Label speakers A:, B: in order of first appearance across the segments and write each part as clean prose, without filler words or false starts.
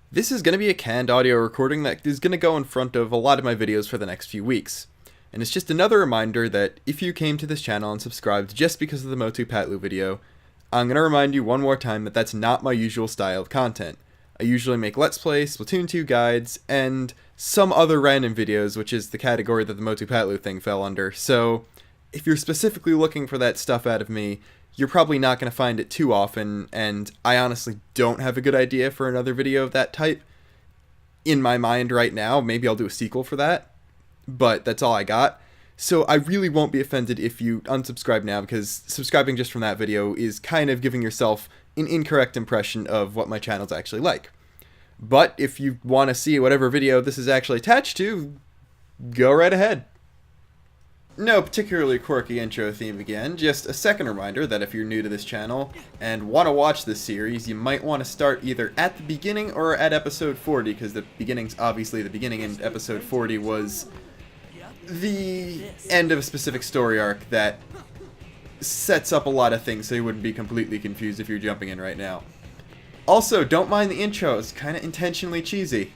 A: This is going to be a canned audio recording that is going to go in front of a lot of my videos for the next few weeks. And it's just another reminder that if you came to this channel and subscribed just because of the Motu Patlu video, I'm going to remind you one more time that that's not my usual style of content. I usually make Let's Play, Splatoon 2 guides, and some other random videos, which is the category that the Motu Patlu thing fell under. So, if you're specifically looking for that stuff out of me, you're probably not going to find it too often, and I honestly don't have a good idea for another video of that type in my mind right now. Maybe I'll do a sequel for that, but that's all I got. So I really won't be offended if you unsubscribe now, because subscribing just from that video is kind of giving yourself an incorrect impression of what my channel's actually like. But if you want to see whatever video this is actually attached to, go right ahead. No particularly quirky intro theme again, just a second reminder that if you're new to this channel and want to watch this series, you might want to start either at the beginning or at episode 40, because the beginning's obviously the beginning, and episode 40 was the end of a specific story arc that sets up a lot of things, so you wouldn't be completely confused if you're jumping in right now. Also, don't mind the intro, it's kind of intentionally cheesy.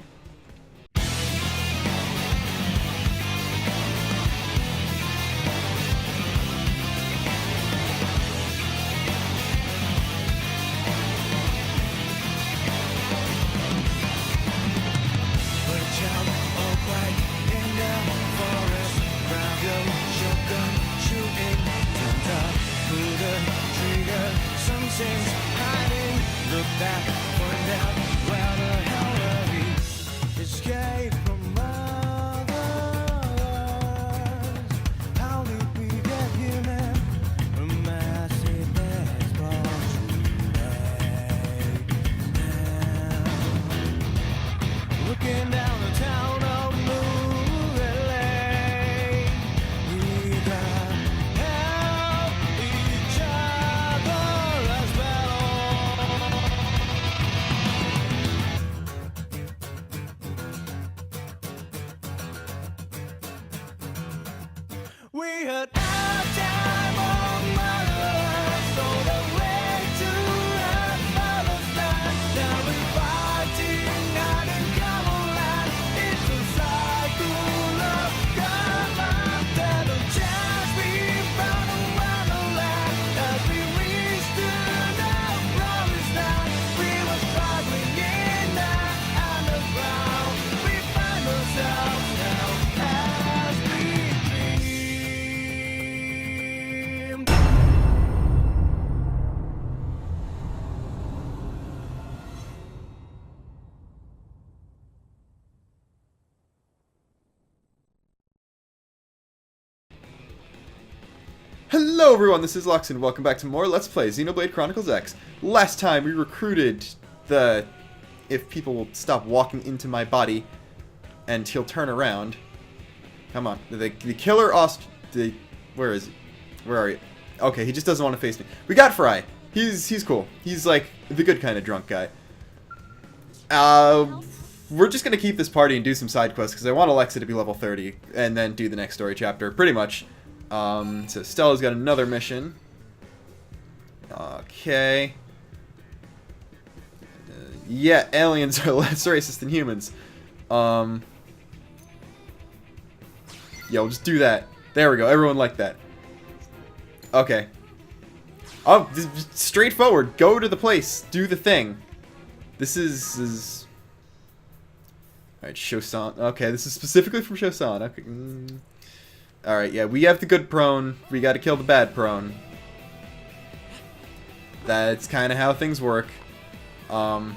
B: We had our time on Motherland, so the way to have Palestine. Now we're fighting out in Camelot. It's a cycle of combat and a chance we found around the land. As we reached to the promised land, we were struggling in that underground. We find ourselves now as we
A: Hello everyone, this is Luxin. Welcome back to more Let's Play Xenoblade Chronicles X. Last time we recruited the... if people will stop walking into my body and he'll turn around. Come on. The killer where is he? Where are you? Okay, he just doesn't want to face me. We got Fry. He's cool. He's like the good kind of drunk guy. We're just going to keep this party and do some side quests because I want Alexa to be level 30 and then do the next story chapter, pretty much. So Stella's got another mission. Okay. Yeah, aliens are less racist than humans. Yeah, we'll just do that. There we go. Everyone liked that. Okay. Oh, just straightforward. Go to the place. Do the thing. This is... Alright, Shosan. Okay, this is specifically from Shosan. Okay. Alright, yeah, we have the good prone. We gotta kill the bad prone. That's kind of how things work. Okay,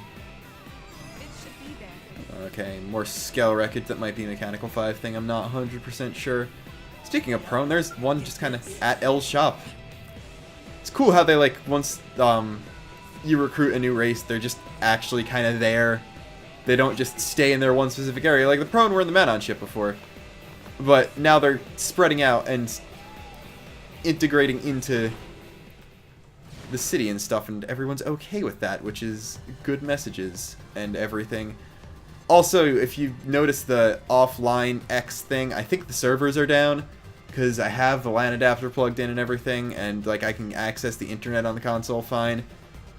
A: more scale wreckage. That might be a Mechanical 5 thing. I'm not 100% sure. Speaking of prone, there's one just kind of at L's shop. It's cool how they, like, once you recruit a new race, they're just actually kind of there. They don't just stay in their one specific area. Like, the prone were in the Manon ship before. But now they're spreading out and integrating into the city and stuff, and everyone's okay with that, which is good messages and everything. Also, if you notice the offline X thing, I think the servers are down, because I have the LAN adapter plugged in and everything, and like I can access the internet on the console fine.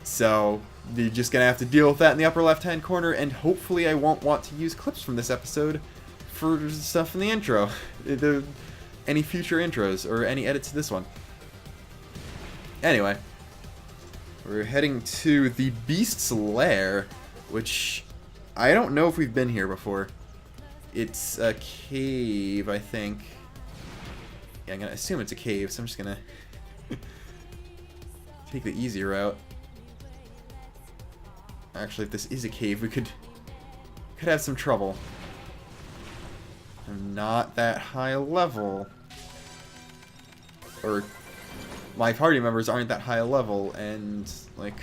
A: So you're just gonna have to deal with that in the upper left-hand corner, and hopefully I won't want to use clips from this episode for stuff in the intro. Any future intros, or any edits to this one. Anyway, we're heading to the Beast's Lair, which I don't know if we've been here before. It's a cave, I think. Yeah, I'm gonna assume it's a cave, so I'm just gonna take the easy route. Actually, if this is a cave, we could have some trouble. I'm not that high level. Or my party members aren't that high level, and like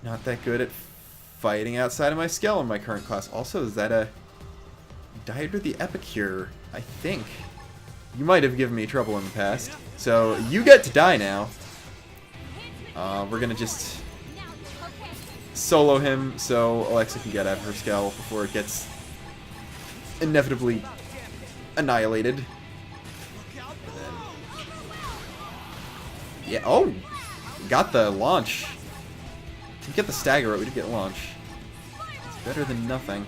A: not that good at fighting outside of my skill in my current class. Also, is that a Dieter the Epicure? I think. You might have given me trouble in the past. So you get to die now. We're gonna just solo him so Alexa can get out of her skill before it gets inevitably annihilated. Yeah, oh! Got the launch. Didn't get the stagger, but we did get launch. It's better than nothing.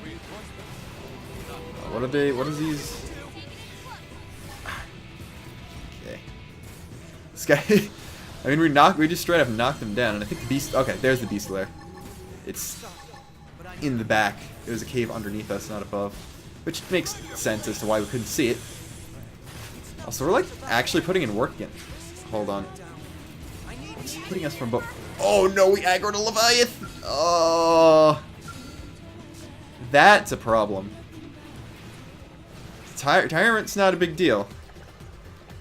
A: What is these? Okay. This guy, I mean, we just straight up knocked him down, and I think the beast, okay, there's the beast lair. It's in the back. It was a cave underneath us, not above. Which makes sense as to why we couldn't see it. Also, we're like actually putting in work again. Hold on. What's hitting us from both? Oh no, we aggroed a Leviathan! Oh, that's a problem. Tyrant's not a big deal.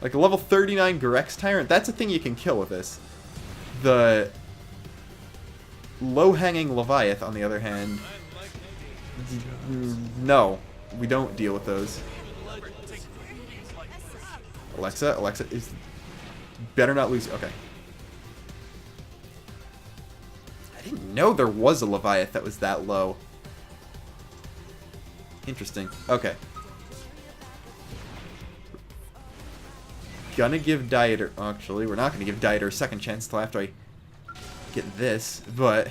A: Like a level 39 Gorex Tyrant, that's a thing you can kill with this. The low-hanging Leviathan, on the other hand, no, we don't deal with those. Alexa is better not lose. Okay. I didn't know there was a Leviathan that was that low. Interesting. Okay. Gonna give Dieter. Actually, we're not gonna give Dieter a second chance till after I get this, but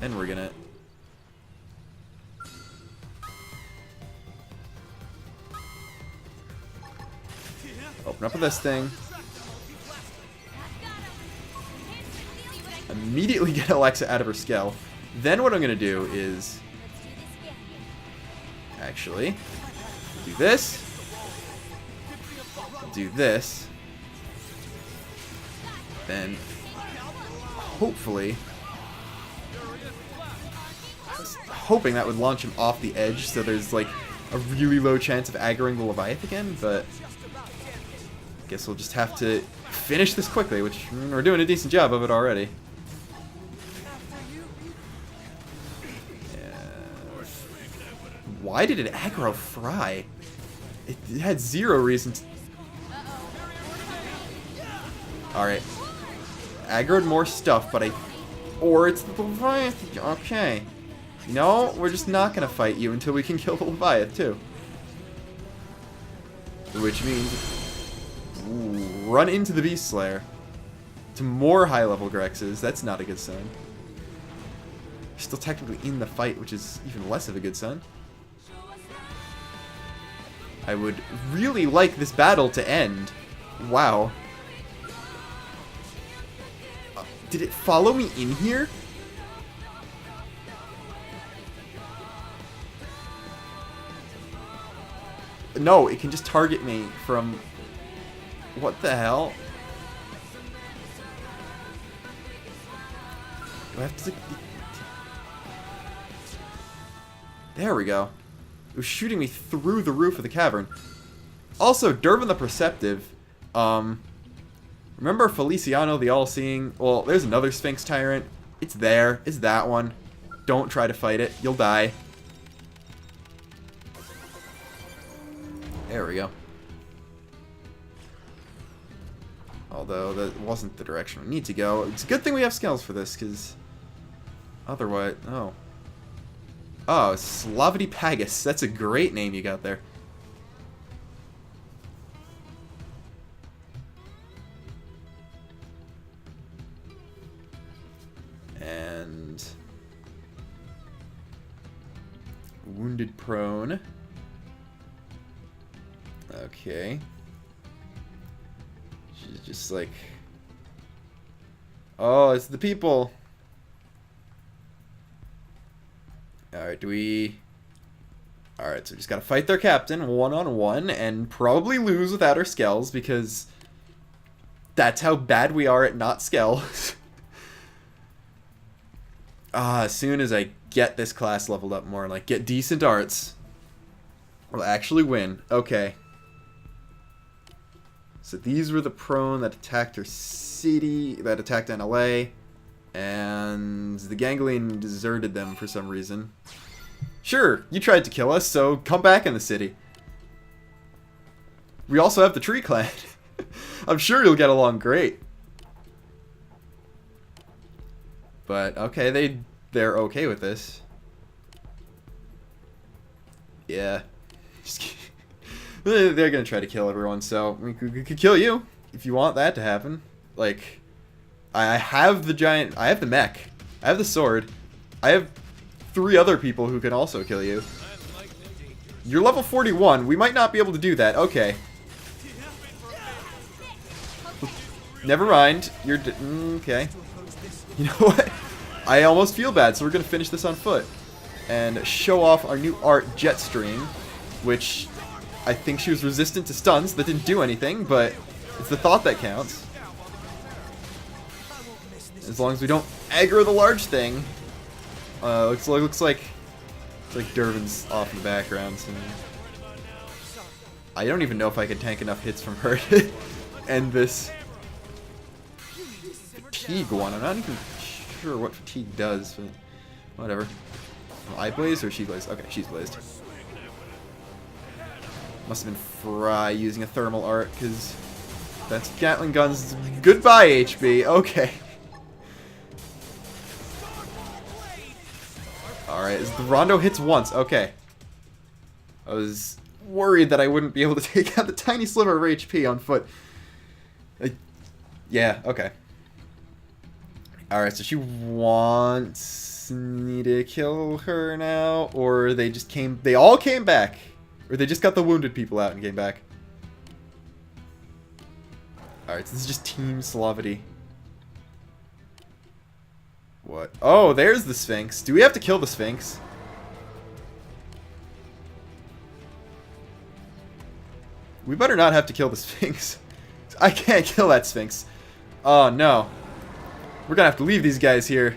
A: then we're gonna open up with this thing. Immediately get Alexa out of her skill. Then what I'm gonna do is actually do this. Do this. Then hopefully, hoping that would launch him off the edge, so there's like a really low chance of aggroing the Leviathan again, but I guess we'll just have to finish this quickly, which we're doing a decent job of it already. Why did it aggro Fry? It had zero reason to... Alright. Aggroed more stuff, but or it's the Leviathan. Okay. No, we're just not gonna fight you until we can kill the Leviathan, too. Which means... Ooh, run into the Beast Slayer. To more high-level Grexes. That's not a good sign. We're still technically in the fight, which is even less of a good sign. I would really like this battle to end. Wow. Did it follow me in here? No, it can just target me from... What the hell? Do I have to... There we go. It was shooting me through the roof of the cavern. Also, Dervin the Perceptive. Remember Feliciano the All-Seeing? Well, there's another Sphinx Tyrant. It's there. It's that one. Don't try to fight it. You'll die. There we go. Although, that wasn't the direction we need to go. It's a good thing we have skills for this, because... Otherwise... Oh. Oh, Slavity Pagus. That's a great name you got there. and wounded prone. Okay. She's just like, oh, it's the people. Alright, do we... Alright, so we just gotta fight their captain one-on-one and probably lose without our skells because that's how bad we are at not skell. As soon as I get this class leveled up more, like get decent arts, we'll actually win. Okay. So these were the prone that attacked her city, that attacked NLA, and the Ganglion deserted them for some reason. Sure, you tried to kill us, so come back in the city. We also have the Tree Clan. I'm sure you'll get along great. But, okay, they're okay with this. Yeah. Just kidding. They're gonna try to kill everyone, so we could kill you if you want that to happen. Like, I have the giant, I have the mech, I have the sword, I have 3 other people who can also kill you. You're level 41, we might not be able to do that. Okay. Never mind, you're okay. You know what? I almost feel bad, so we're gonna finish this on foot and show off our new art, Jetstream, which I think she was resistant to stuns. That didn't do anything, but it's the thought that counts. As long as we don't aggro the large thing. Looks like Dervin's off in the background. So I don't even know if I can tank enough hits from her to end this. Fatigue one. I'm not even sure what fatigue does, but whatever. I blaze or she blaze? Okay, she's blazed. Must have been Fry using a thermal art, because that's Gatling guns. Goodbye, HB. Okay. Alright, the Rondo hits once. Okay. I was worried that I wouldn't be able to take out the tiny sliver of HP on foot. Yeah, okay. Alright, so she wants me to kill her now, or they all came back. Or they just got the wounded people out and came back. Alright, so this is just Team Slavity. What? Oh, there's the Sphinx. Do we have to kill the Sphinx? We better not have to kill the Sphinx. I can't kill that Sphinx. Oh, no. We're gonna have to leave these guys here.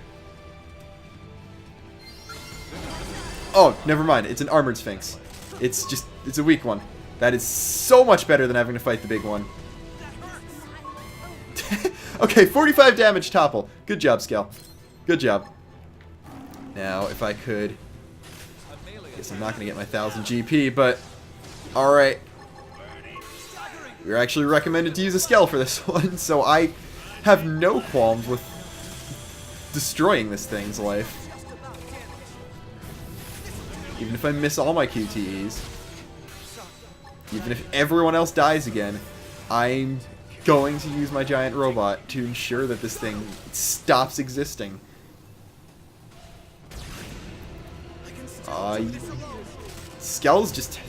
A: Oh, never mind. It's an armored Sphinx. It's a weak one. That is so much better than having to fight the big one. Okay, 45 damage topple. Good job, Skell. Good job. Now, if I could... Guess I'm not going to get my 1000 GP, but... Alright. We're actually recommended to use a Skell for this one, so I have no qualms with destroying this thing's life. Even if I miss all my QTEs. Even if everyone else dies again, I'm going to use my giant robot to ensure that this thing stops existing. Skells just...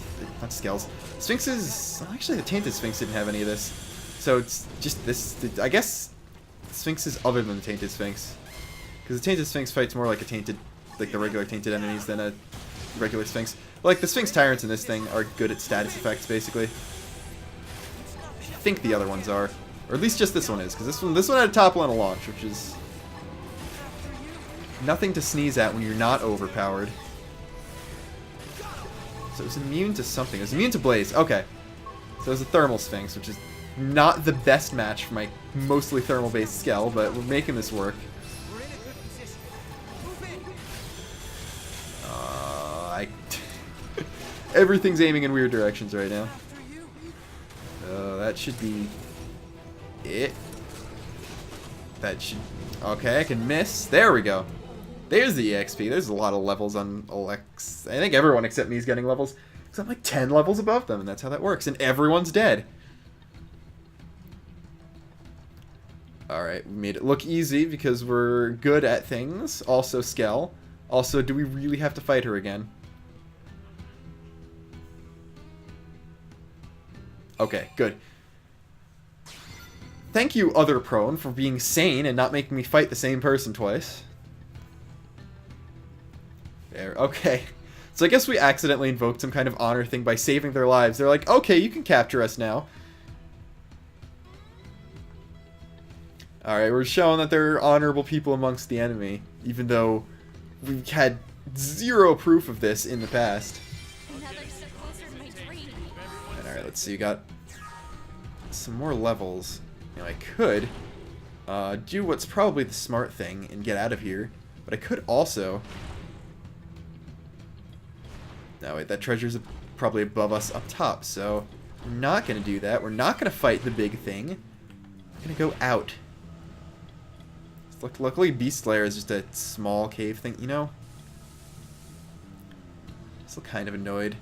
A: Not Skells. Sphinxes... Actually, the Tainted Sphinx didn't have any of this. So it's just this... I guess Sphinxes other than the Tainted Sphinx. Because the Tainted Sphinx fights more like a Tainted... Like the regular Tainted enemies than a regular Sphinx. Like, the Sphinx Tyrants in this thing are good at status effects, basically. I think the other ones are. Or at least just this one is, because this one had a topple and a launch, which is... nothing to sneeze at when you're not overpowered. So it was immune to something. It was immune to Blaze. Okay. So it was a Thermal Sphinx, which is not the best match for my mostly thermal-based Skell, but we're making this work. Everything's aiming in weird directions right now. That should be it. That should... Okay, I can miss. There we go. There's the EXP. There's a lot of levels on Alex. I think everyone except me is getting levels. Because I'm like 10 levels above them, and that's how that works. And everyone's dead. Alright, we made it look easy because we're good at things. Also, Skell. Also, do we really have to fight her again? Okay, good. Thank you, other prone, for being sane and not making me fight the same person twice. There, okay. So I guess we accidentally invoked some kind of honor thing by saving their lives. They're like, okay, you can capture us now. Alright, we're showing that there are honorable people amongst the enemy, even though we've had zero proof of this in the past. Alright, let's see, we got some more levels. You know, I could do what's probably the smart thing and get out of here, but I could also... No, wait, that treasure's probably above us up top, so we're not going to do that. We're not going to fight the big thing. We're going to go out. Luckily, Beast Slayer is just a small cave thing, you know? Still kind of annoyed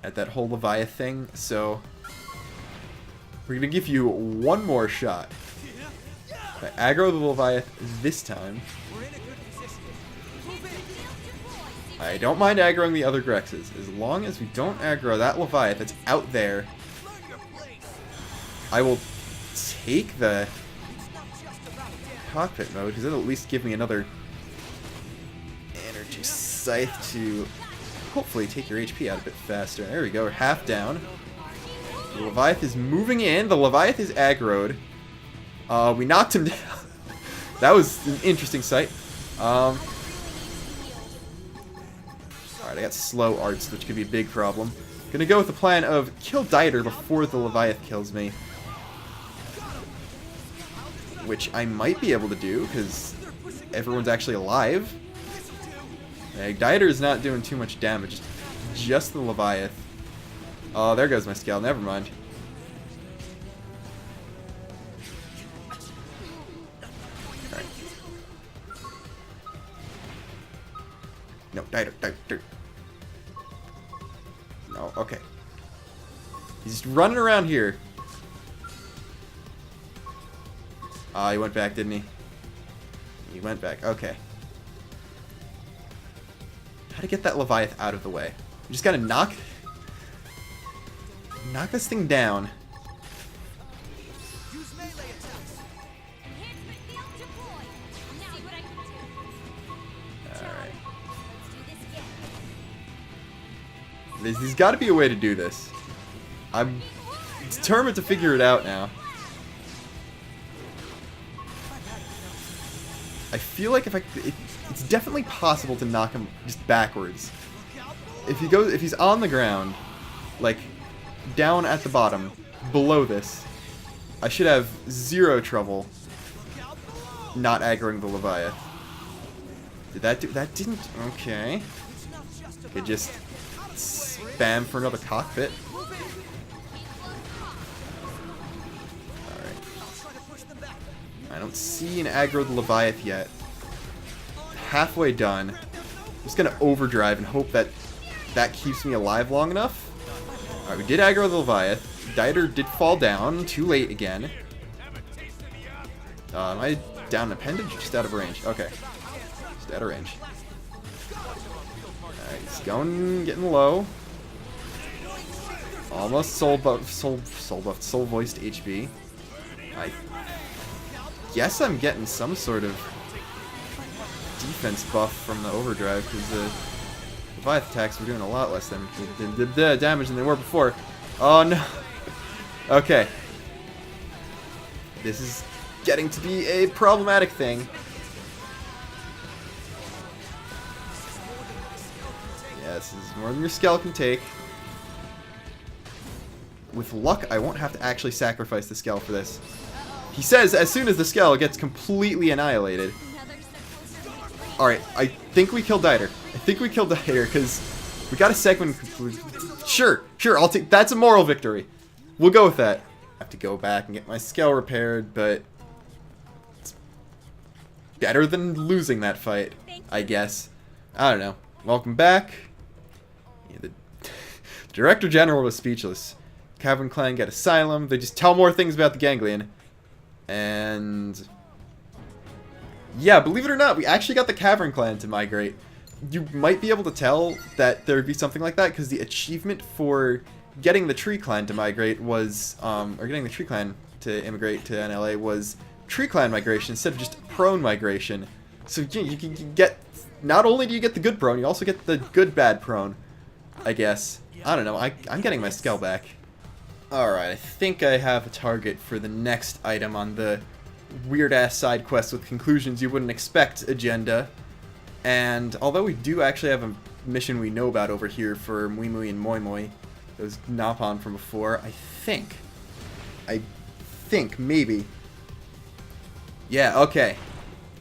A: at that whole Leviathan thing, so we're going to give you one more shot. If I aggro the Leviathan this time, I don't mind aggroing the other Grexes. As long as we don't aggro that Leviathan that's out there, I will take the cockpit mode, because it'll at least give me another energy scythe to hopefully take your HP out a bit faster. There we go, we're half down. The Leviathan is moving in. The Leviathan is aggroed. We knocked him down. That was an interesting sight. Alright, I got slow arts, which could be a big problem. Gonna go with the plan of kill Dieter before the Leviathan kills me. Which I might be able to do, because everyone's actually alive. Dieter is not doing too much damage, just the Leviathan. Oh, there goes my scale, never mind. Alright. No, Dieter. No, okay. He's just running around here. Ah, he went back, didn't he? He went back. Okay. How to get that Leviathan out of the way? You just gotta knock this thing down. Alright. There's gotta be a way to do this. I'm determined to figure it out now. I feel like it's definitely possible to knock him just backwards. If he's on the ground, like down at the bottom, below this, I should have zero trouble not aggroing the Leviathan. Did that do? That didn't. Okay. Could just spam for another cockpit. I don't see an aggroed Leviathan yet. Halfway done. I'm just gonna overdrive and hope that that keeps me alive long enough. Alright, we did aggro the Leviathan. Dieter did fall down. Too late again. Am I down an appendage or just out of range? Okay. Just out of range. Alright, it's getting low. Almost soul voiced HB. I guess I'm getting some sort of defense buff from the overdrive, because the Leviathan attacks were doing a lot less damage than they were before. Oh no. Okay. This is getting to be a problematic thing. Yeah, this is more than your scale can take. With luck, I won't have to actually sacrifice the scale for this. He says as soon as the scale gets completely annihilated. Alright, I think we killed Dieter. Because we got a segment concluded. Sure, I'll take. That's a moral victory. We'll go with that. I have to go back and get my scale repaired, but it's better than losing that fight, I guess. I don't know. Welcome back. Yeah, the Director General was speechless. Cavern Clan got asylum. They just tell more things about the Ganglion. And yeah, believe it or not, we actually got the Cavern Clan to migrate. You might be able to tell that there would be something like that because the achievement for getting the Tree Clan to migrate was, or getting the Tree Clan to immigrate to NLA was Tree Clan migration instead of just prone migration. So you can get, not only do you get the good prone, you also get the good bad prone, I guess. I don't know, I'm getting my skull back. Alright, I think I have a target for the next item on the weird-ass side quest with conclusions you wouldn't expect agenda. And although we do actually have a mission we know about over here for Mui Mui and Moi Moi, those Napon from before, I think, maybe. Yeah, okay.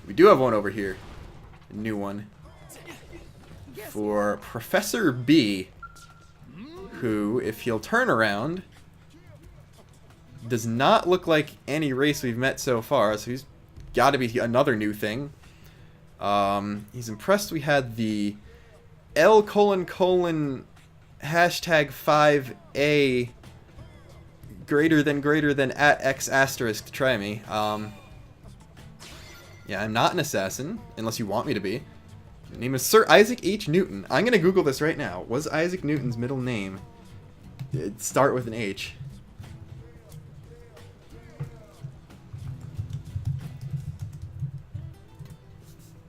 A: We do have one over here. A new one. For Professor B, who, if he'll turn around, does not look like any race we've met so far, so he's got to be another new thing. He's impressed we had the L::# #5A greater than at X asterisk to try me. Yeah, I'm not an assassin, unless you want me to be. My name is Sir Isaac H. Newton. I'm gonna Google this right now. Was Isaac Newton's middle name start with an H?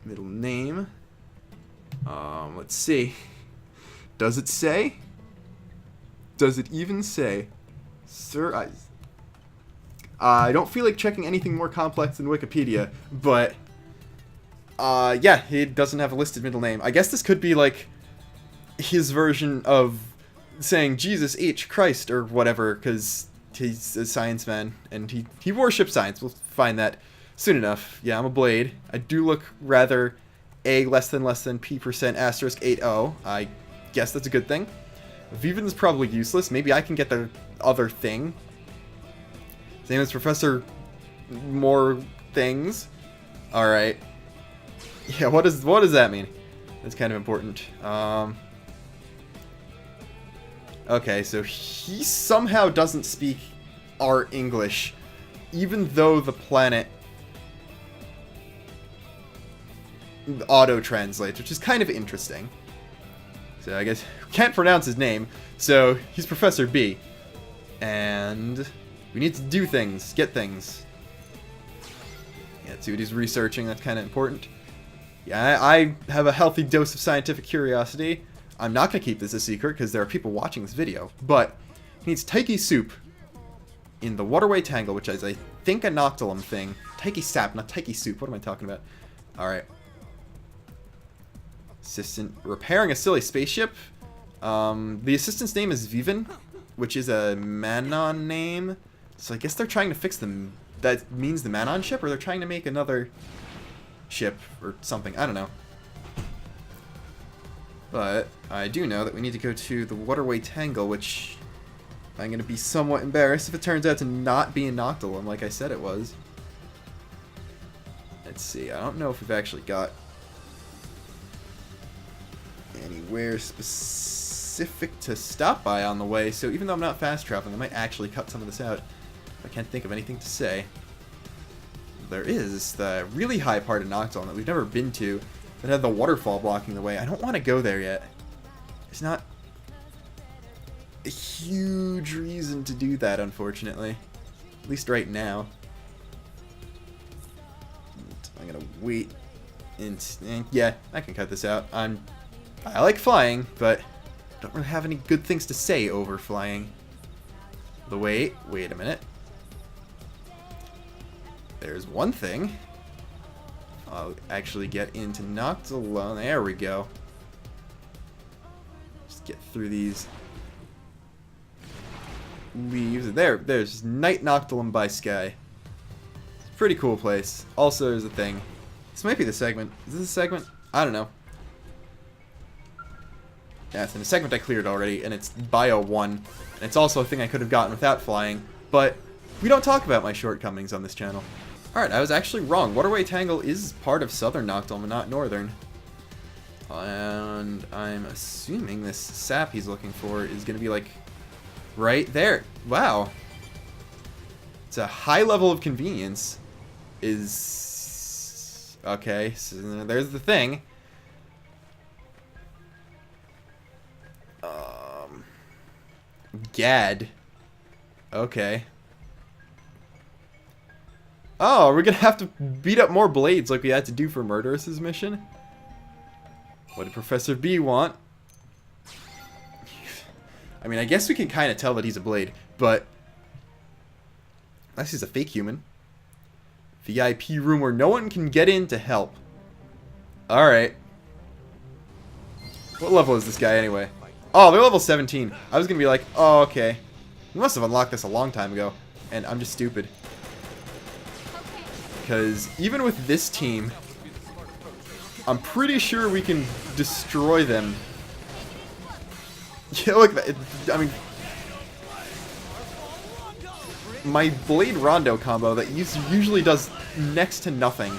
A: Middle name. Let's see. Does it say? Does it even say? Sir Isaac. I don't feel like checking anything more complex than Wikipedia, but yeah, he doesn't have a listed middle name. I guess this could be like his version of saying Jesus H. Christ or whatever, because he's a science man and he worships science. We'll find that soon enough. Yeah, I'm a blade. I do look rather A > P% asterisk 80. I guess that's a good thing. Viven's probably useless. Maybe I can get the other thing. His name is Professor More Things. Alright. Yeah, what does that mean? That's kind of important. Okay, so he somehow doesn't speak our English, even though the planet auto-translates, which is kind of interesting. So I guess can't pronounce his name, so he's Professor B. And we need to do things, get things. Yeah, see what he's researching, that's kind of important. Yeah, I have a healthy dose of scientific curiosity. I'm not going to keep this a secret because there are people watching this video, but he needs Taiki soup in the waterway tangle, which is, I think, a Noctilum thing. Taiki sap, not Taiki soup. What am I talking about? Alright. Assistant repairing a silly spaceship. The assistant's name is Viven, which is a Manon name. So I guess they're trying to fix them. That means the Manon ship, or they're trying to make another ship or something. I don't know. But I do know that we need to go to the waterway tangle, which I'm going to be somewhat embarrassed if it turns out to not be a Noctilum like I said it was. Let's see. I don't know if we've actually got anywhere specific to stop by on the way, so even though I'm not fast traveling, I might actually cut some of this out. I can't think of anything to say. There is the really high part of Noctilum that we've never been to that had the waterfall blocking the way. I don't want to go there yet. It's not a huge reason to do that, unfortunately. At least right now. I'm gonna wait and yeah, I can cut this out. I like flying, but don't really have any good things to say over flying. Wait a minute. There's one thing. I'll actually get into Noctilum. There we go. Just get through these leaves. There's Night Noctilum by Sky. It's a pretty cool place. Also, there's a thing. This might be the segment. Is this a segment? I don't know. Yeah, it's in a segment I cleared already, and it's Bio 1. And it's also a thing I could have gotten without flying, but we don't talk about my shortcomings on this channel. Alright, I was actually wrong. Waterway Tangle is part of Southern Noctilum and not Northern. And I'm assuming this sap he's looking for is going to be, like, right there. Wow. It's a high level of convenience. Is... Okay, so there's the thing. Gad. Okay. Oh, we're gonna have to beat up more blades like we had to do for Murderous's mission? What did Professor B want? I mean, I guess we can kind of tell that he's a blade, but... Unless he's a fake human. VIP room where no one can get in to help. Alright. What level is this guy anyway? Oh, they're level 17. I was gonna be like, oh, okay. We must have unlocked this a long time ago. And I'm just stupid. Because even with this team, I'm pretty sure we can destroy them. Yeah, look, I mean... My Blade Rondo combo that usually does next to nothing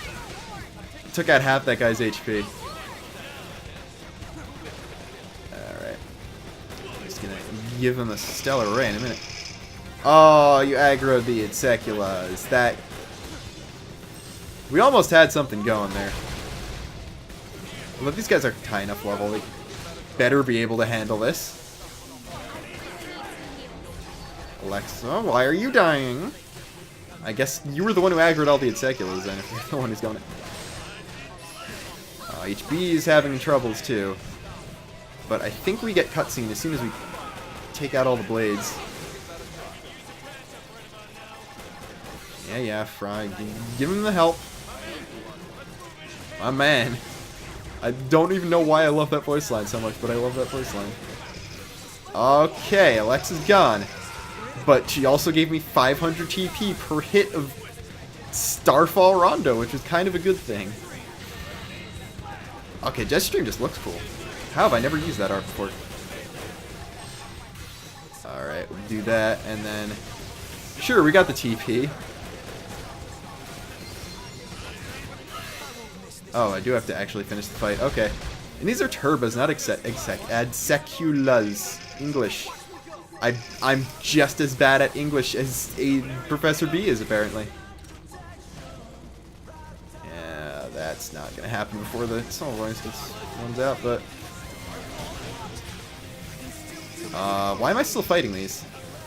A: took out half that guy's HP. Give him a stellar ray in a minute. Oh, you aggroed the Inseculas. That... We almost had something going there. Well, if these guys are high enough level, they better be able to handle this. Alexa, why are you dying? I guess you were the one who aggroed all the Inseculas then, if you're the one who's going to... HB is having troubles too. But I think we get cutscene as soon as we take out all the blades. Yeah, Fry. Give him the help. My man. I don't even know why I love that voice line so much, but I love that voice line. Okay, Alexa's gone. But she also gave me 500 TP per hit of Starfall Rondo, which is kind of a good thing. Okay, Jetstream just looks cool. How have I never used that art before? Alright, we'll do that, and then... Sure, we got the TP. Oh, I do have to actually finish the fight. Okay. And these are turbas, not adseculas. English. I'm just as bad at English as Professor B is, apparently. Yeah, that's not going to happen before the Soul Voice runs out, but... why am I still fighting these?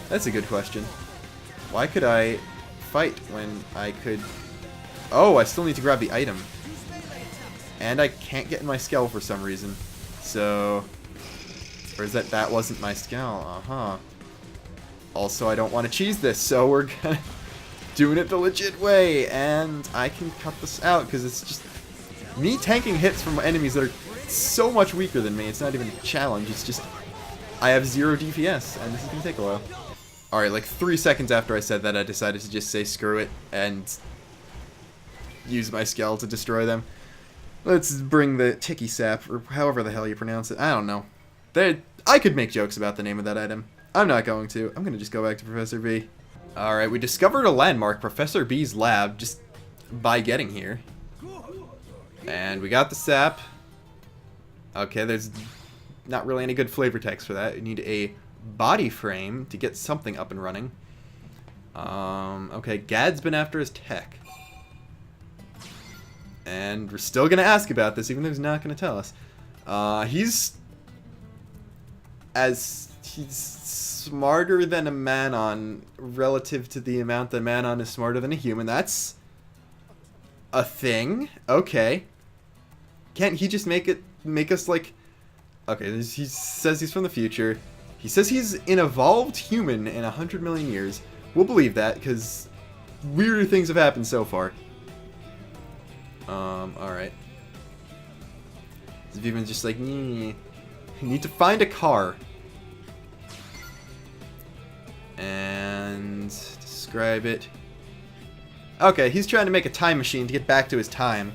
A: That's a good question. Why could I fight when I could... Oh, I still need to grab the item. And I can't get in my skull for some reason. So... Or is that wasn't my skull? Uh-huh. Also, I don't want to cheese this, so we're gonna... doing it the legit way. And I can cut this out, because it's just... Me tanking hits from enemies that are so much weaker than me. It's not even a challenge, it's just... I have 0 DPS, and this is gonna take a while. Alright, like 3 seconds after I said that, I decided to just say screw it, and use my skull to destroy them. Let's bring the Tiki Sap, or however the hell you pronounce it. I don't know. I could make jokes about the name of that item. I'm not going to. I'm gonna just go back to Professor B. Alright, we discovered a landmark, Professor B's lab, just by getting here. And we got the sap. Okay, there's... not really any good flavor text for that. You need a body frame to get something up and running. Okay, Gad's been after his tech. And we're still going to ask about this, even though he's not going to tell us. He's smarter than a Manon relative to the amount that Manon is smarter than a human. That's a thing. Okay. Can't he just make us like... Okay, he says he's from the future. He says he's an evolved human in 100 million years. We'll believe that, because weirder things have happened so far. Alright. Vivian's just like, I need to find a car. And describe it. Okay, he's trying to make a time machine to get back to his time.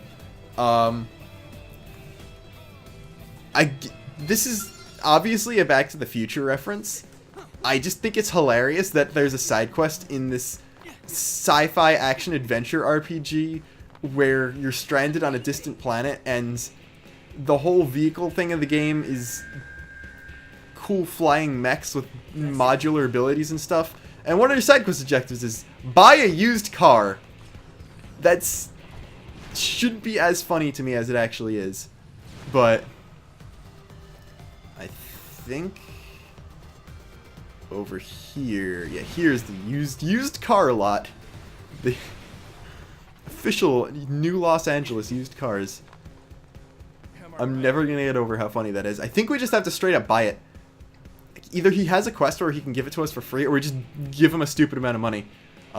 A: This is obviously a Back to the Future reference. I just think it's hilarious that there's a side quest in this sci-fi action-adventure RPG where you're stranded on a distant planet and the whole vehicle thing of the game is cool flying mechs with modular abilities and stuff. And one of your side quest objectives is buy a used car. That's shouldn't be as funny to me as it actually is. But I think over here, yeah, here's the used car lot. The official new Los Angeles used cars. I'm never gonna get over how funny that is. I think we just have to straight up buy it. Either he has a quest where he can give it to us for free, or we just give him a stupid amount of money.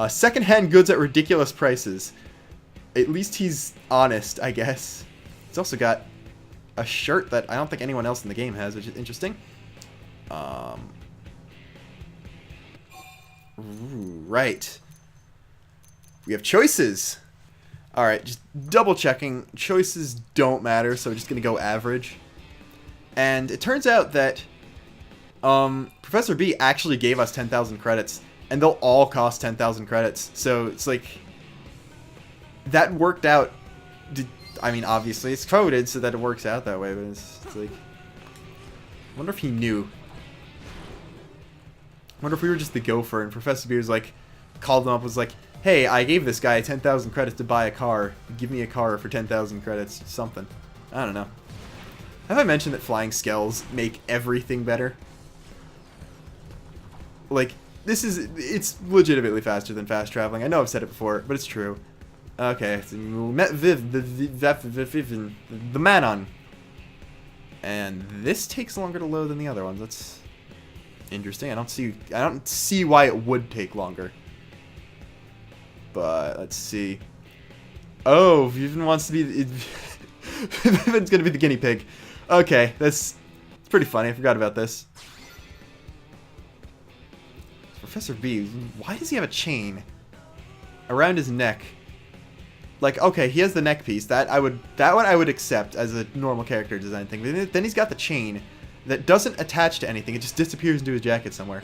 A: Secondhand goods at ridiculous prices. At least he's honest, I guess. He's also got a shirt that I don't think anyone else in the game has, which is interesting. Right. We have choices. Alright, just double checking. Choices don't matter, so we're just going to go average. And it turns out that Professor B actually gave us 10,000 credits, and they'll all cost 10,000 credits. So it's like, that worked out. I mean, obviously it's coded so that it works out that way, but it's like, I wonder if he knew. I wonder if we were just the gopher and Professor B was like, called him up, was like, hey, I gave this guy 10,000 credits to buy a car. Give me a car for 10,000 credits. Something. I don't know. Have I mentioned that flying skells make everything better? Like, it's legitimately faster than fast traveling. I know I've said it before, but it's true. Okay, so we met Viv, the Manon. And this takes longer to load than the other ones. That's interesting. I don't see why it would take longer. But let's see. Oh, Vivian wants to be Vivian's gonna be the guinea pig. Okay, it's pretty funny. I forgot about this. Professor B, why does he have a chain around his neck? Like, okay, he has the neck piece. That one I would accept as a normal character design thing. But then he's got the chain that doesn't attach to anything. It just disappears into his jacket somewhere.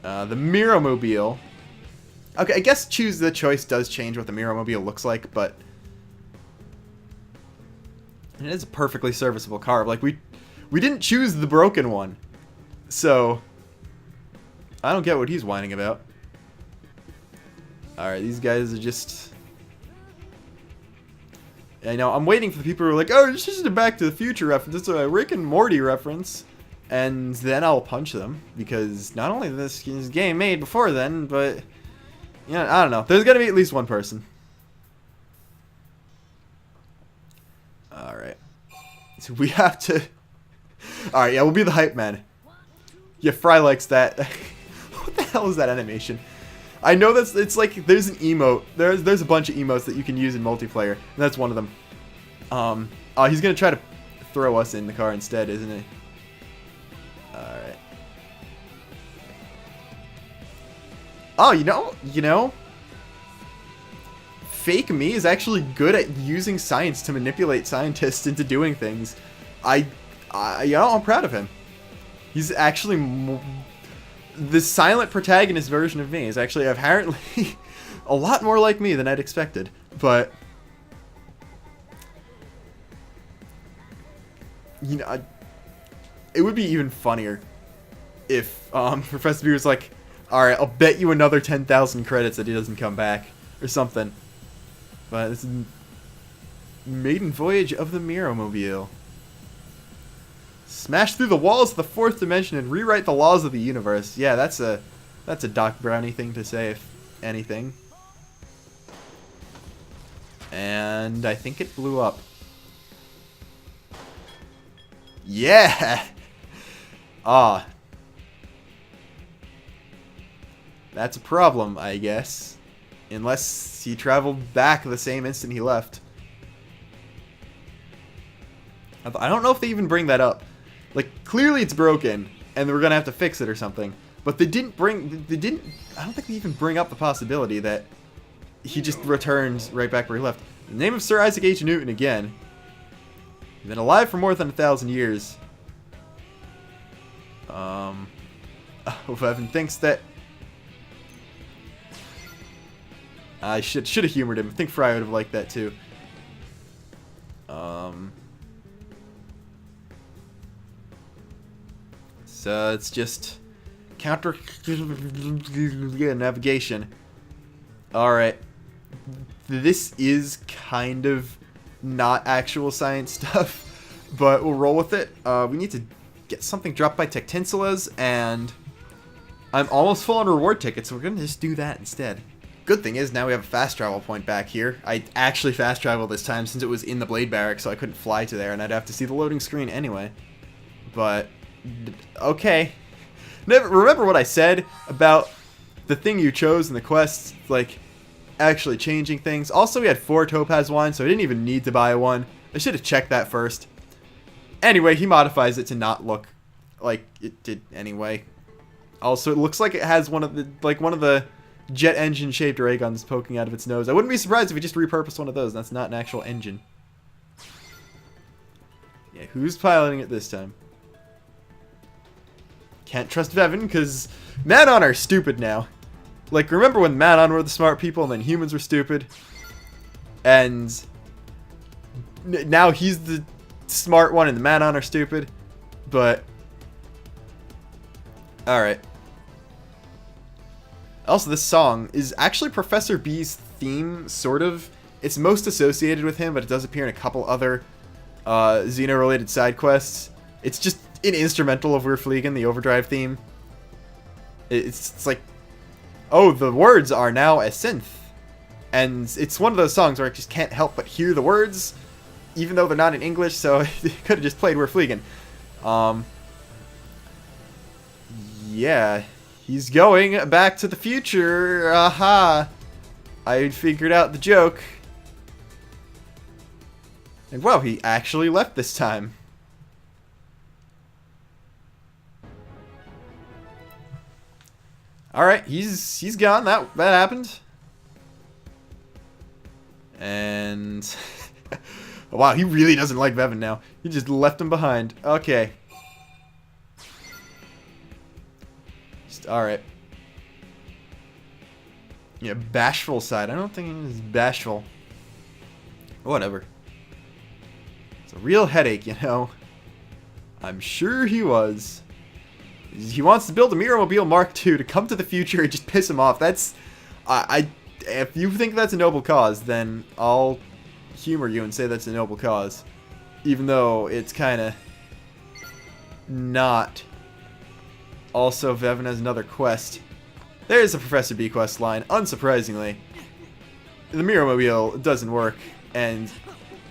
A: The Miromobile. Okay, I guess choose the choice does change what the Miromobile looks like, but it is a perfectly serviceable car. Like, we didn't choose the broken one, so I don't get what he's whining about. Alright, these guys are just... I know, I'm waiting for the people who are like, oh, this is a Back to the Future reference, it's a Rick and Morty reference. And then I'll punch them, because not only this game made before then, but... yeah, I don't know. There's gotta be at least one person. Alright. So we have to... Alright, yeah, we'll be the hype man. Yeah, Fry likes that. What the hell is that animation? I know it's like, there's an emote. There's a bunch of emotes that you can use in multiplayer, and that's one of them. Oh, he's gonna try to throw us in the car instead, isn't he? Alright. Oh, you know, Fake Me is actually good at using science to manipulate scientists into doing things. You know, I'm proud of him. He's actually the silent protagonist version of me is actually apparently a lot more like me than I'd expected. But you know, it would be even funnier if Professor B was like, alright, I'll bet you another 10,000 credits that he doesn't come back, or something. But this is Maiden Voyage of the Miromobile. Smash through the walls of the fourth dimension and rewrite the laws of the universe. Yeah, that's a Doc Brownie thing to say, if anything. And I think it blew up. Yeah! Ah. That's a problem, I guess. Unless he traveled back the same instant he left. I don't know if they even bring that up. Like, clearly it's broken, and we're gonna have to fix it or something. But I don't think they even bring up the possibility that he just returns right back where he left. In the name of Sir Isaac H. Newton again. He's been alive for more than 1,000 years. Evan thinks that... I should have humored him. I think Fry would have liked that too. So it's just counter navigation. Alright. This is kind of not actual science stuff, but we'll roll with it. We need to get something dropped by Tectinsulas, and I'm almost full on reward tickets, so we're going to just do that instead. Good thing is, now we have a fast travel point back here. I actually fast traveled this time since it was in the Blade Barracks, so I couldn't fly to there, and I'd have to see the loading screen anyway. But, okay. Remember what I said about the thing you chose in the quests, like, actually changing things? Also, we had 4 Topaz wines, so I didn't even need to buy one. I should have checked that first. Anyway, he modifies it to not look like it did anyway. Also, it looks like it has one of the jet engine shaped ray guns poking out of its nose. I wouldn't be surprised if we just repurposed one of those. That's not an actual engine. Yeah, who's piloting it this time? Can't trust Vevin, because Manon are stupid now. Like, remember when Manon were the smart people and then humans were stupid? And now he's the smart one and the Manon are stupid? But alright. Also, this song is actually Professor B's theme, sort of. It's most associated with him, but it does appear in a couple other Xeno-related side quests. It's just an instrumental of We're Fliegen, the Overdrive theme. It's like, oh, the words are now a synth. And it's one of those songs where I just can't help but hear the words, even though they're not in English, so I could have just played We're Fliegen. Yeah. He's going back to the future. Aha. I figured out the joke. And wow, he actually left this time. Alright, he's gone. That happened. And wow, he really doesn't like Vevin now. He just left him behind. Okay. Alright. Yeah, bashful side. I don't think he's bashful. Whatever. It's a real headache, you know. I'm sure he was. He wants to build a Mirrormobile Mark II to come to the future and just piss him off. That's... if you think that's a noble cause, then I'll humor you and say that's a noble cause. Even though it's kind of not. Also, Vevin has another quest. There's a Professor B quest line, unsurprisingly. The Mirrormobile doesn't work, and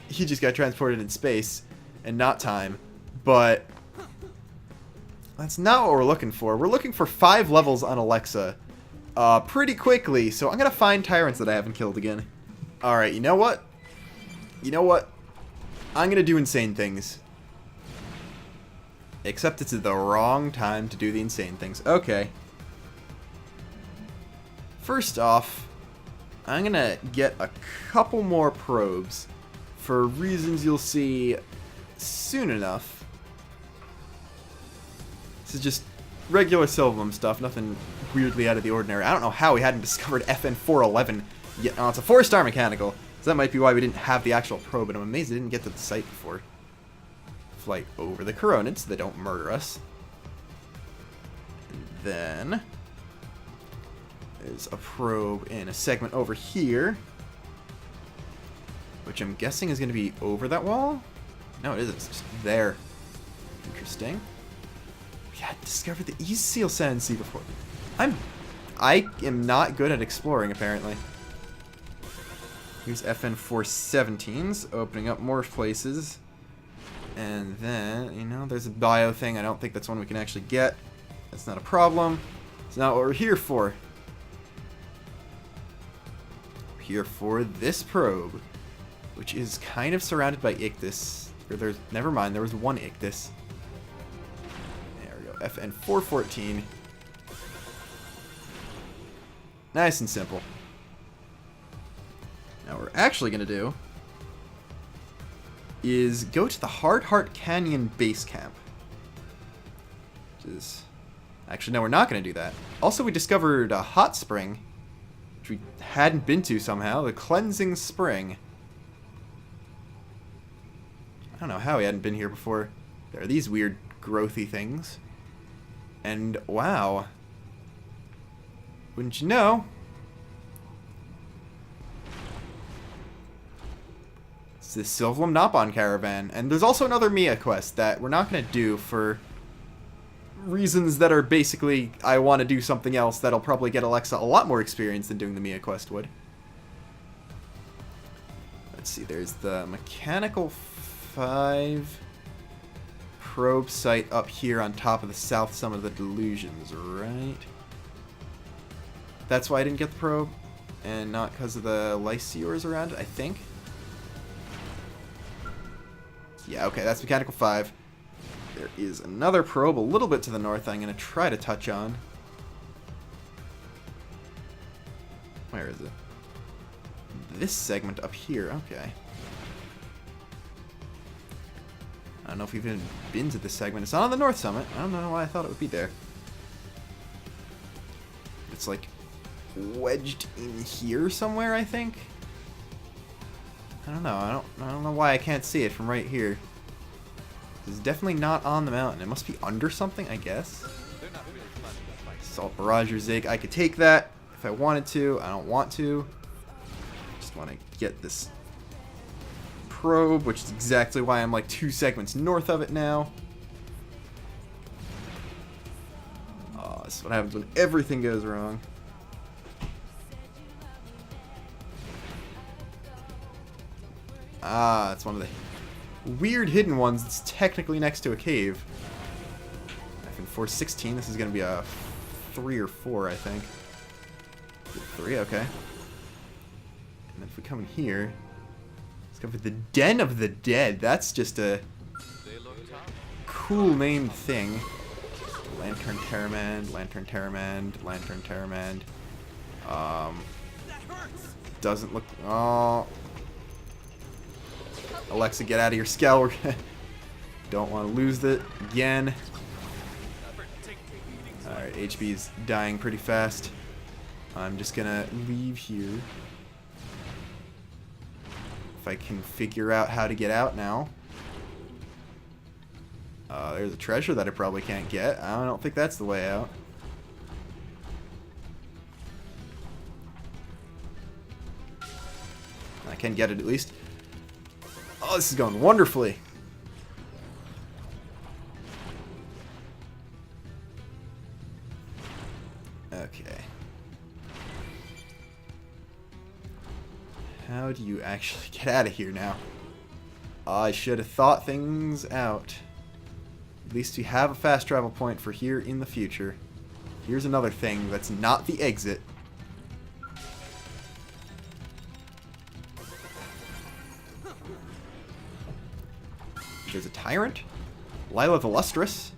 A: he just got transported in space, and not time. But that's not what we're looking for. We're looking for 5 levels on Alexa pretty quickly, so I'm going to find tyrants that I haven't killed again. Alright, you know what? You know what? I'm going to do insane things. Except it's the wrong time to do the insane things. Okay. First off, I'm going to get a couple more probes for reasons you'll see soon enough. This is just regular Silvum stuff, nothing weirdly out of the ordinary. I don't know how we hadn't discovered FN411 yet. Oh, it's a 4-star mechanical, so that might be why we didn't have the actual probe, and I'm amazed I didn't get to the site before. Flight over the Coronids so they don't murder us. And then there's a probe in a segment over here, which I'm guessing is going to be over that wall. No, it isn't. It's just there. Interesting. We had discovered the East Seal Sand Sea before. I am not good at exploring, apparently. Here's FN417s, opening up more places. And then, you know, there's a bio thing. I don't think that's one we can actually get. That's not a problem. It's not what we're here for. We're here for this probe, which is kind of surrounded by Ictus. Or there's, never mind, there was one Ictus. There we go, FN414. Nice and simple. Now what we're actually going to do is go to the Hard Heart Canyon base camp. Which is... Actually, no, we're not going to do that. Also, we discovered a hot spring, which we hadn't been to somehow. The Cleansing Spring. I don't know how we hadn't been here before. There are these weird growthy things. And, wow. Wouldn't you know, the Sylvalum Nopon Caravan. And there's also another Mia quest that we're not going to do for reasons that are basically I want to do something else that'll probably get Alexa a lot more experience than doing the Mia quest would. Let's see, there's the Mechanical 5 probe site up here on top of the south summit of the Delusions, right? That's why I didn't get the probe, and not because of the Lyseors around it, I think. Yeah, okay, that's Mechanical 5. There is another probe a little bit to the north I'm going to try to touch on. Where is it? This segment up here, okay. I don't know if we've even been to this segment. It's not on the north summit. I don't know why I thought it would be there. It's like wedged in here somewhere, I think. I don't know. I don't know why I can't see it from right here. It's definitely not on the mountain. It must be under something, I guess. Salt Barrage or Zig. I could take that if I wanted to. I don't want to. Just want to get this probe, which is exactly why I'm like 2 segments north of it now. Oh, this is what happens when everything goes wrong. Ah, it's one of the weird hidden ones that's technically next to a cave. If in 416, this is going to be a 3 or 4, I think. 3, okay. And then if we come in here, let's go for the Den of the Dead. That's just a cool named thing. Lantern Terramand, Lantern Terramand, Lantern Terramand. Doesn't look... Oh... Alexa, get out of your skull. Don't want to lose it again. Alright, HB's dying pretty fast. I'm just gonna leave here. If I can figure out how to get out now. There's a treasure that I probably can't get. I don't think that's the way out. I can get it at least. Oh, this is going wonderfully. Okay. How do you actually get out of here now? I should have thought things out. At least we have a fast travel point for here in the future. Here's another thing that's not the exit. There's a tyrant. Lila the Lustrous.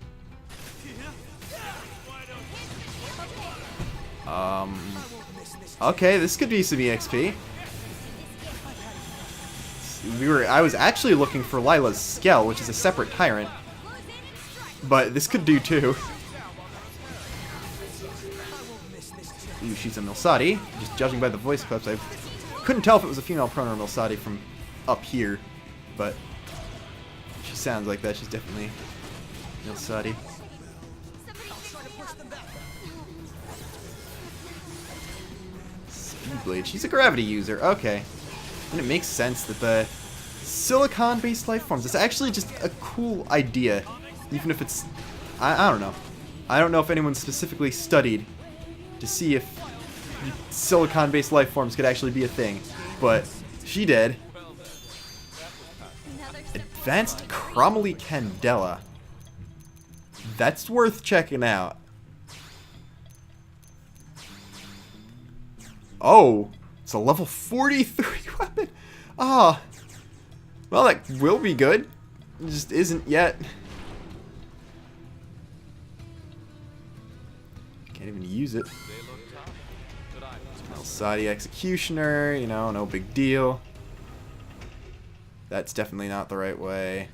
A: Okay, this could be some EXP. I was actually looking for Lila's Skell, which is a separate tyrant. But this could do too. Ooh, she's a Milsati. Just judging by the voice clips, I couldn't tell if it was a female pronoun or Milsati from up here, but she sounds like that. She's definitely Milsati. Speedblade. She's a gravity user. Okay. And it makes sense that the silicon-based life forms. It's actually just a cool idea. Even if it's... I don't know. I don't know if anyone specifically studied to see if silicon-based life forms could actually be a thing. But she did. Advanced Chromely Candela. That's worth checking out. Oh, it's a level 43 weapon. Ah, well, that will be good. It just isn't yet. Can't even use it. Alsadi Executioner, you know, no big deal. That's definitely not the right way.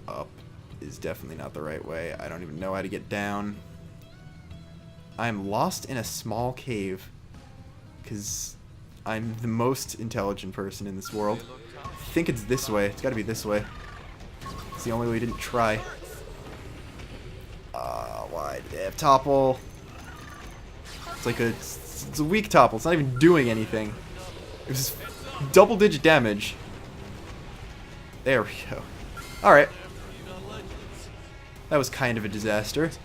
A: Up is definitely not the right way. I don't even know how to get down. I'm lost in a small cave because I'm the most intelligent person in this world. I think it's this way. It's got to be this way. It's the only way we didn't try. Why did they have topple? It's like it's a weak topple. It's not even doing anything. It was just double-digit damage. There we go. Alright. That was kind of a disaster. At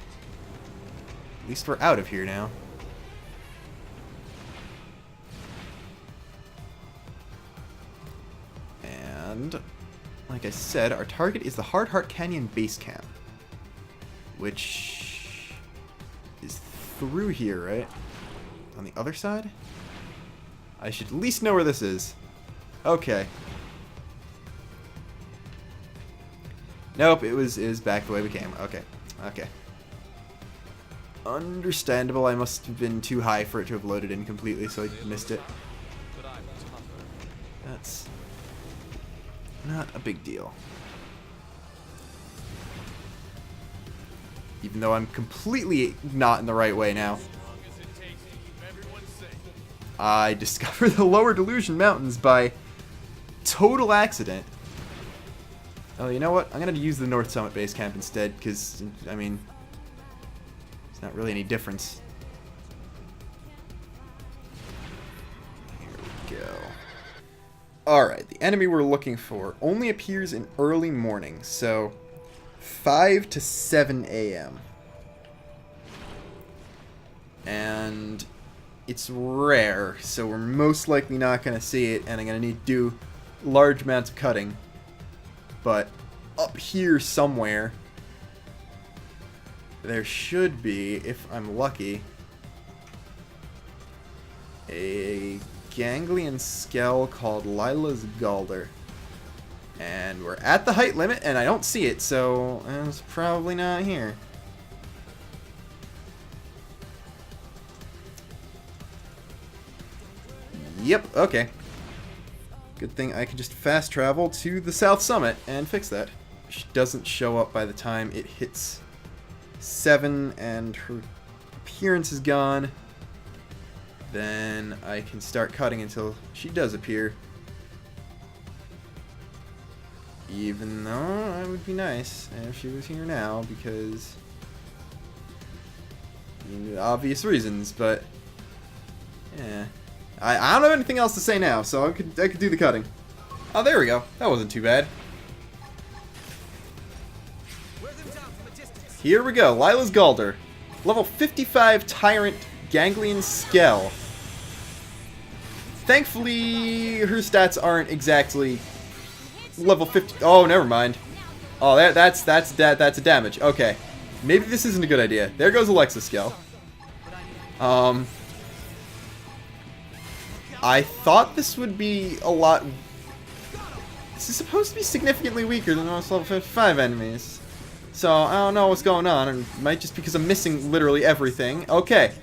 A: least we're out of here now. And, like I said, our target is the Hard Heart Canyon Base Camp. Which is through here, right? On the other side? I should at least know where this is. Okay. Nope, it was back the way we came. Okay. Okay. Understandable, I must have been too high for it to have loaded in completely, so I missed it. That's not a big deal. Even though I'm completely not in the right way now. I discovered the Lower Delusion Mountains by total accident. Oh, you know what? I'm going to use the North Summit Base Camp instead, because, I mean, it's not really any difference. Here we go. Alright, the enemy we're looking for only appears in early morning, so 5 to 7 a.m. And it's rare, so we're most likely not going to see it, and I'm going to need to do large amounts of cutting. But up here somewhere, there should be, if I'm lucky, a ganglion skell called Lila's Galder. And we're at the height limit, and I don't see it, so it's probably not here. Yep, okay. Good thing I can just fast travel to the South Summit and fix that. She doesn't show up by the time it hits 7 and her appearance is gone. Then I can start cutting until she does appear. Even though it would be nice if she was here now, because obvious reasons, but yeah. I don't have anything else to say now, so I could do the cutting. Oh, there we go. That wasn't too bad. Here we go. Lila's Galder. Level 55 Tyrant Ganglion Skell. Thankfully, her stats aren't exactly level 50. Oh, never mind. Oh, that's a damage. Okay. Maybe this isn't a good idea. There goes Alexa's Skell. I thought this would be a lot... This is supposed to be significantly weaker than most level 55 enemies. So, I don't know what's going on. And it might just because I'm missing literally everything. Okay.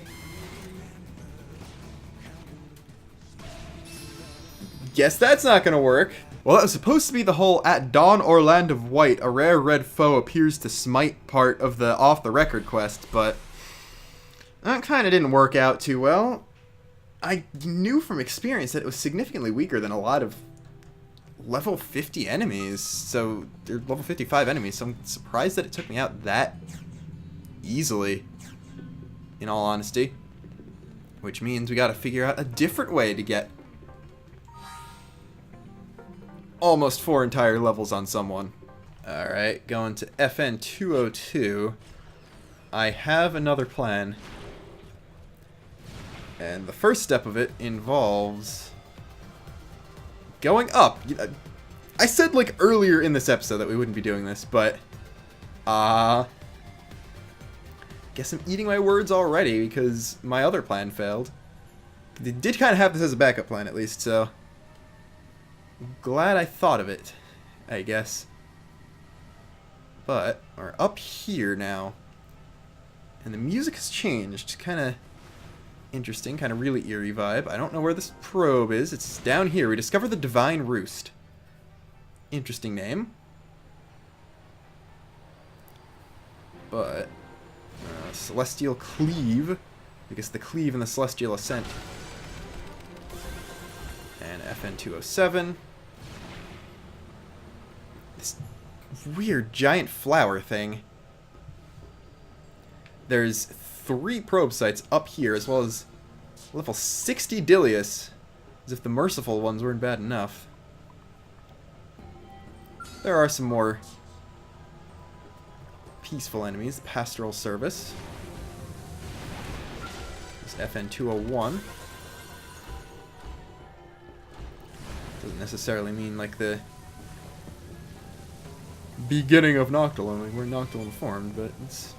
A: Guess that's not gonna work. Well, that was supposed to be the whole "At dawn or land of white, a rare red foe appears to smite" part of the off-the-record quest, but that kind of didn't work out too well. I knew from experience that it was significantly weaker than a lot of level 50 enemies, so they're level 55 enemies, so I'm surprised that it took me out that easily, in all honesty. Which means we gotta figure out a different way to get almost 4 entire levels on someone. Alright, going to FN 202. I have another plan. And the first step of it involves going up. I said like earlier in this episode that we wouldn't be doing this, but guess I'm eating my words already because my other plan failed. They did kind of have this as a backup plan at least, so I'm glad I thought of it, I guess. But we're up here now, and the music has changed, kind of interesting, kind of really eerie vibe. I don't know where this probe is. It's down here. We discover the Divine Roost. Interesting name. But Celestial Cleave. I guess the Cleave and the Celestial Ascent. And FN 207. This weird giant flower thing. There's 3 probe sites up here, as well as level 60 Dilius As if the merciful ones weren't bad enough. There are some more peaceful enemies. Pastoral Service. This FN-201. Doesn't necessarily mean like the beginning of Noctilum, like where Noctilum formed, but it's...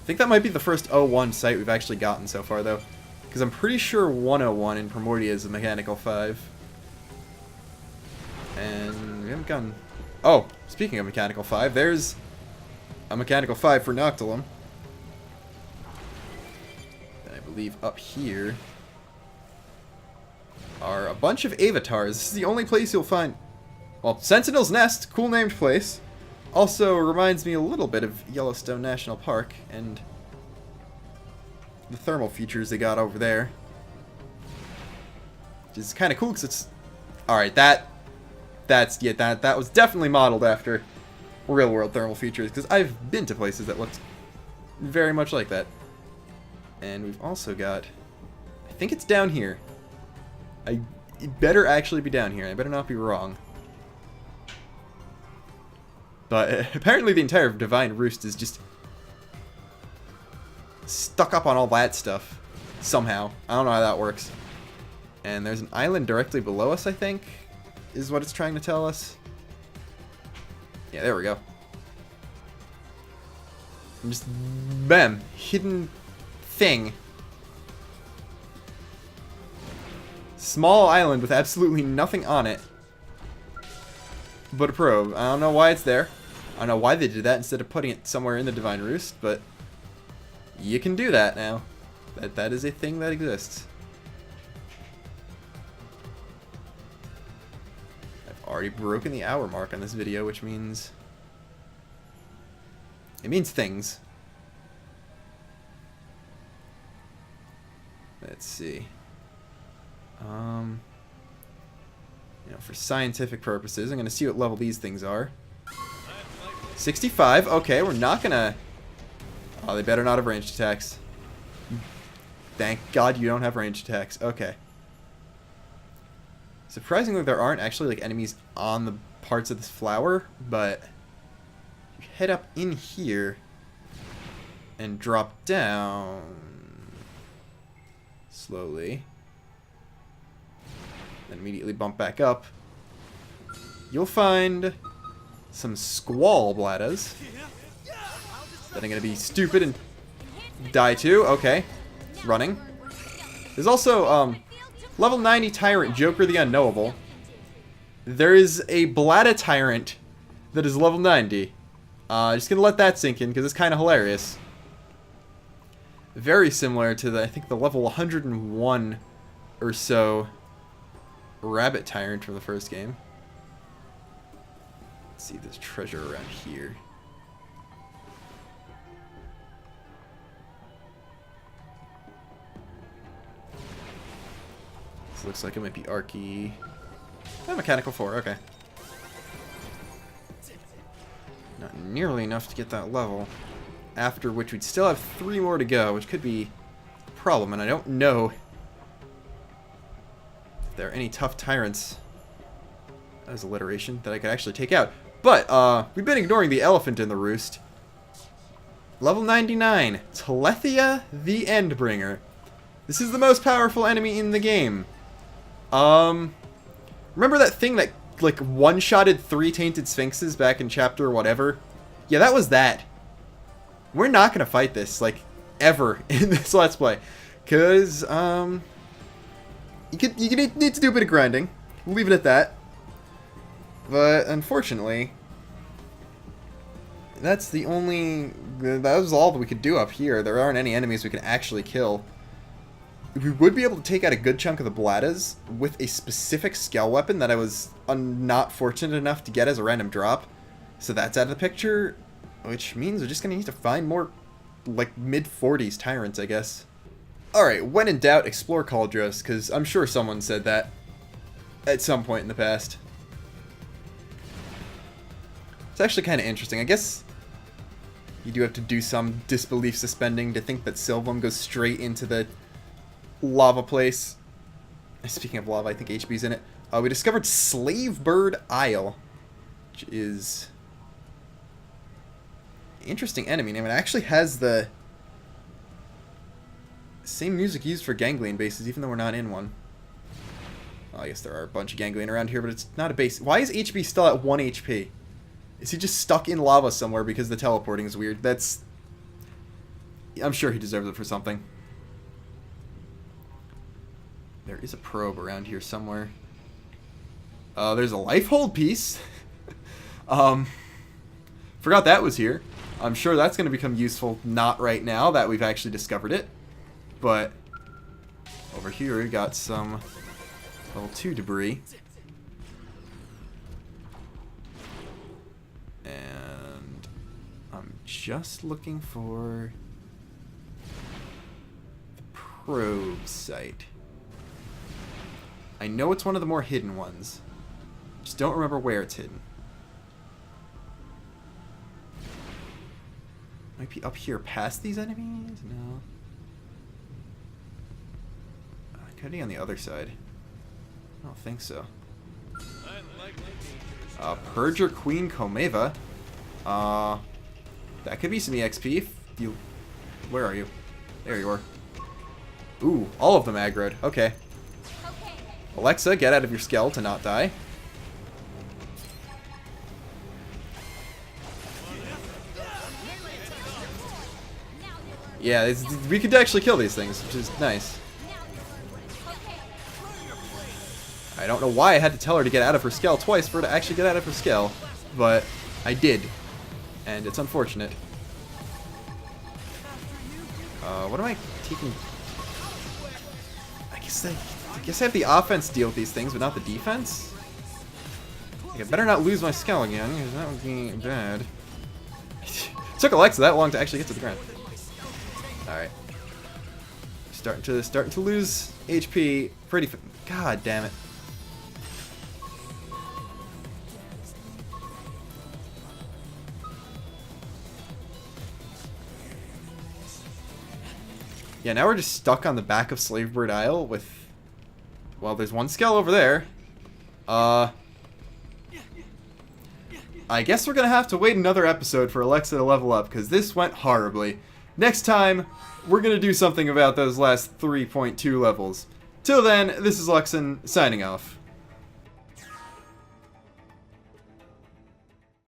A: I think that might be the first 01 site we've actually gotten so far, though. Because I'm pretty sure 101 in Primordia is a Mechanical 5. And we haven't gotten... Oh, speaking of Mechanical 5, there's a Mechanical 5 for Noctilum. And I believe up here are a bunch of avatars. This is the only place you'll find... Well, Sentinel's Nest, cool named place. Also reminds me a little bit of Yellowstone National Park and the thermal features they got over there. Which is kind of cool because it's... Alright, that was definitely modeled after real world thermal features because I've been to places that looked very much like that. And we've also got... I think it's down here. It better actually be down here. I better not be wrong. But apparently the entire Divine Roost is just stuck up on all that stuff. Somehow. I don't know how that works. And there's an island directly below us, I think, is what it's trying to tell us. Yeah, there we go. And just, bam, hidden thing. Small island with absolutely nothing on it but a probe. I don't know why it's there. I don't know why they did that instead of putting it somewhere in the Divine Roost, but you can do that now. That is a thing that exists. I've already broken the hour mark on this video, which means... It means things. Let's see. You know, for scientific purposes, I'm going to see what level these things are. 65. Okay, we're not going to... Oh, they better not have ranged attacks. Thank God you don't have ranged attacks. Okay. Surprisingly, there aren't actually like enemies on the parts of this flower, but you head up in here and drop down slowly. Then immediately bump back up, you'll find some squall bladders that are going to be stupid and die too. Okay. Running. There's also level 90 Tyrant, Joker the Unknowable. There is a Bladda Tyrant that is level 90. Just going to let that sink in because it's kind of hilarious. Very similar to the, I think, the level 101 or so Rabbit Tyrant from the first game. Let's see if there's treasure around here. This looks like it might be Archie. Oh, Mechanical 4, okay. Not nearly enough to get that level. After which we'd still have 3 more to go, which could be a problem, and I don't know there are any tough tyrants, that is alliteration, that I could actually take out. But, we've been ignoring the elephant in the roost. Level 99, Telethia the Endbringer. This is the most powerful enemy in the game. Remember that thing that, like, one-shotted 3 Tainted Sphinxes back in chapter whatever? Yeah, that was that. We're not gonna fight this, like, ever in this Let's Play. Because, You need to do a bit of grinding. We'll leave it at that. But, unfortunately, that's the only... That was all that we could do up here. There aren't any enemies we can actually kill. We would be able to take out a good chunk of the Bladdas with a specific scale weapon that I was not fortunate enough to get as a random drop. So that's out of the picture, which means we're just going to need to find more, like, mid-40s tyrants, I guess. Alright, when in doubt, explore Cauldros, because I'm sure someone said that at some point in the past. It's actually kind of interesting. I guess you do have to do some disbelief suspending to think that Sylvam goes straight into the lava place Speaking of lava, I think HB's in it. We discovered Slave Bird Isle, which is an interesting enemy name. It actually has the same music used for ganglion bases, even though we're not in one. Well, I guess there are a bunch of ganglion around here, but it's not a base. Why is HB still at 1 HP? Is he just stuck in lava somewhere because the teleporting is weird? That's... I'm sure he deserves it for something. There is a probe around here somewhere. There's a life hold piece. Forgot that was here. I'm sure that's going to become useful not right now that we've actually discovered it. But over here we got some level 2 debris. And I'm just looking for the probe site. I know it's one of the more hidden ones. Just don't remember where it's hidden. Might be up here past these enemies? No. Could be on the other side. I don't think so. Purger Queen Komeva. That could be some EXP if you... Where are you? There you are. Ooh, all of them aggroed. Okay. Alexa, get out of your skull to not die. Yeah, we could actually kill these things, which is nice. I don't know why I had to tell her to get out of her skull twice for her to actually get out of her skull, but I did, and it's unfortunate. What am I taking? I guess I have the offense deal with these things, but not the defense. Like, I better not lose my skull again, because that would be bad. It took Alexa that long to actually get to the ground. All right, starting to lose HP pretty. God damn it. Yeah, now we're just stuck on the back of Slavebird Isle with... Well, there's one skull over there. I guess we're gonna have to wait another episode for Alexa to level up, because this went horribly. Next time, we're gonna do something about those last 3.2 levels. Till then, this is Luxin, signing off.